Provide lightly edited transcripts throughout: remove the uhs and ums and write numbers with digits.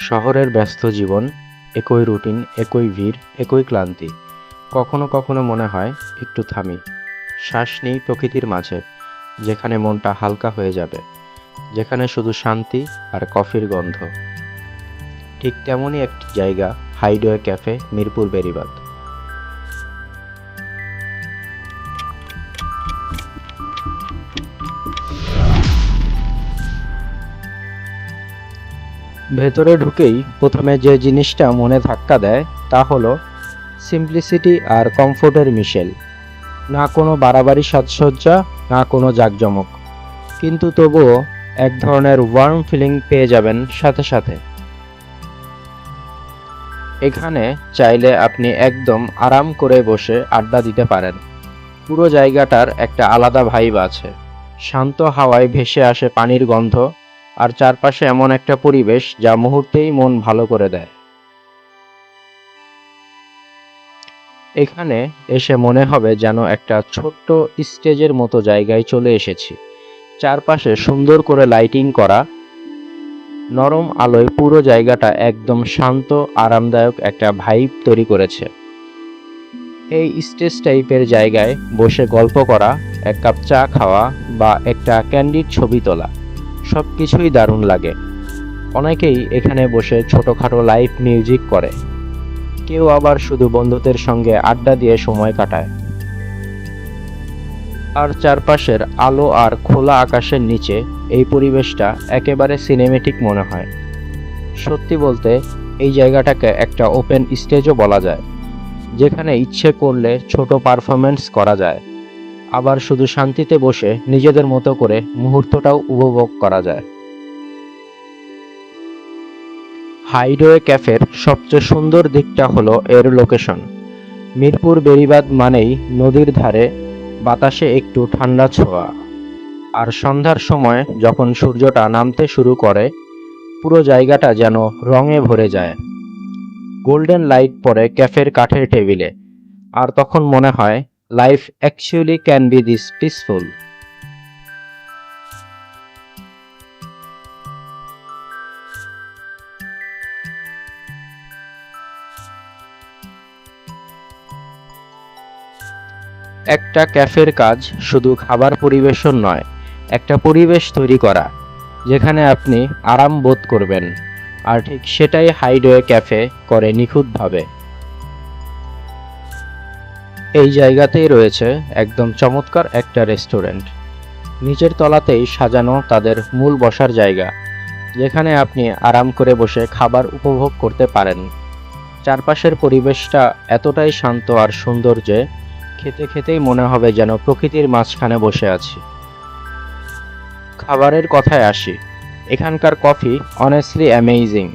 শহরের ব্যস্ত জীবন, একই রুটিন, একই ভিড়, একই ক্লান্তি। কখনো কখনো মনে হয় একটু থামি, শ্বাস নিই প্রকৃতির মাঝে, যেখানে মনটা হালকা হয়ে যাবে, যেখানে শুধু শান্তি আর কফির গন্ধ। ঠিক তেমনই একটি জায়গা, হাইডওয়ে ক্যাফে, মিরপুর বেড়িবাঁধ। ভেতরে ঢুকেই প্রথমে যে জিনিসটা মনে ধাক্কা দেয় তা হলো সিম্পলিসিটি আর কমফোর্টের মিশেল। না কোনো বাড়াবাড়ি সাজসজ্জা, না কোনো জাঁকজমক, কিন্তু তবুও এক ধরনের ওয়ার্ম ফিলিং পেয়ে যাবেন সাথে সাথে। এখানে চাইলে আপনি একদম আরাম করে বসে আড্ডা দিতে পারেন। পুরো জায়গাটার একটা আলাদা ভাইব আছে। শান্ত হাওয়ায় ভেসে আসে পানির গন্ধ, আর চারপাশে এমন একটা পরিবেশ যা মুহূর্তেই মন ভালো করে দেয়। এখানে এসে মনে হবে যেন একটা ছোট্ট স্টেজের মতো জায়গায় চলে এসেছি। চারপাশে সুন্দর করে লাইটিং করা, নরম আলোয় পুরো জায়গাটা একদম শান্ত, আরামদায়ক একটা ভাইব তৈরি করেছে। এই স্টেজ টাইপের জায়গায় বসে গল্প করা, এক কাপ চা খাওয়া বা একটা ক্যান্ডিড ছবি তোলা, সব কিছুই দারুণ লাগে। অনেকেই এখানে বসে ছোটোখাটো লাইভ মিউজিক করে, কেউ আবার শুধু বন্ধুদের সঙ্গে আড্ডা দিয়ে সময় কাটায়। আর চারপাশের আলো আর খোলা আকাশের নিচে এই পরিবেশটা একেবারে সিনেমেটিক মনে হয়। সত্যি বলতে এই জায়গাটাকে একটা ওপেন স্টেজও বলা যায়, যেখানে ইচ্ছে করলে ছোট পারফরমেন্স করা যায়, আবার শুধু শান্তিতে বসে নিজেদের মতো করে মুহূর্তটাও উপভোগ করা যায়। হাইডওয়ে ক্যাফের সবচেয়ে সুন্দর দিকটা হলো এর লোকেশন। মিরপুর বেড়িবাঁধ মানেই নদীর ধারে, বাতাসে একটু ঠান্ডা ছোঁয়া, আর সন্ধ্যার সময় যখন সূর্যটা নামতে শুরু করে, পুরো জায়গাটা যেন রঙে ভরে যায়। গোল্ডেন লাইট পড়ে ক্যাফের কাঠের টেবিলে, আর তখন মনে হয় life actually can be this peaceful. একটা ক্যাফের কাজ শুধু খাবার পরিবেশন নয়, একটা পরিবেশ তৈরি করা যেখানে আপনি আরাম বোধ করবেন, আর ঠিক সেটাই হাইডওয়ে ক্যাফে করে নিখুঁতভাবে। এই জায়গাতেই রয়েছে একদম চমৎকার একটা রেস্টুরেন্ট। নিচের তলাতেই সাজানো তাদের মূল বসার জায়গা, যেখানে আপনি আরাম করে বসে খাবার উপভোগ করতে পারেন। চারপাশের পরিবেশটা এতটাই শান্ত আর সুন্দর যে খেতে খেতেই মনে হবে যেন প্রকৃতির মাঝখানে বসে আছি। খাবারের কথায় আসি, এখানকার coffee honestly amazing.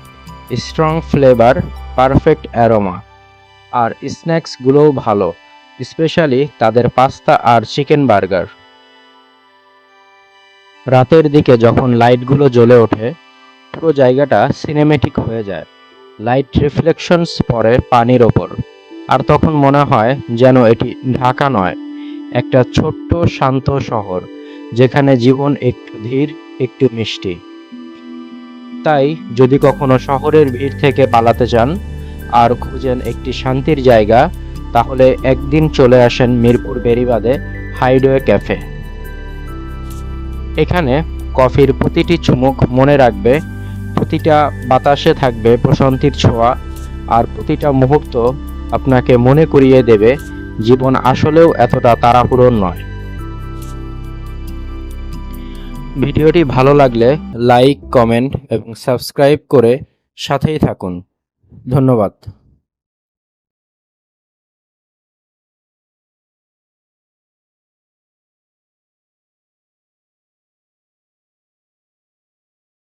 Strong flavour, perfect aroma, আর স্ন্যাক্সগুলোও ভালো, স্পেশালি তাদের পাস্তা আর চিকেন বার্গার। রাতের দিকে যখন লাইটগুলো জ্বলে ওঠে, পুরো জায়গাটা সিনেমেটিক হয়ে যায়। লাইট রিফ্লেকশনস পড়ে পানির ওপর, আর তখন মনে হয় যেন এটি ঢাকা নয়, একটা ছোট্ট শান্ত শহর, যেখানে জীবন একটু ধীর, একটু মিষ্টি। তাই যদি কখনো শহরের ভিড় থেকে পালাতে চান আর খুঁজেন একটি শান্তির জায়গা, তাহলে একদিন চলে আসেন মিরপুর বেড়িবাঁধে হাইডওয়ে ক্যাফে। এখানে কফির প্রতিটি চুমুক মনে রাখবে, প্রতিটা বাতাসে থাকবে প্রশান্তির ছোঁয়া, আর প্রতিটা মুহূর্ত আপনাকে মনে করিয়ে দেবে জীবন আসলেও এতটা তাড়াহুড়োর নয়। ভিডিওটি ভালো লাগলে লাইক, কমেন্ট এবং সাবস্ক্রাইব করে সাথেই থাকুন। ধন্যবাদ।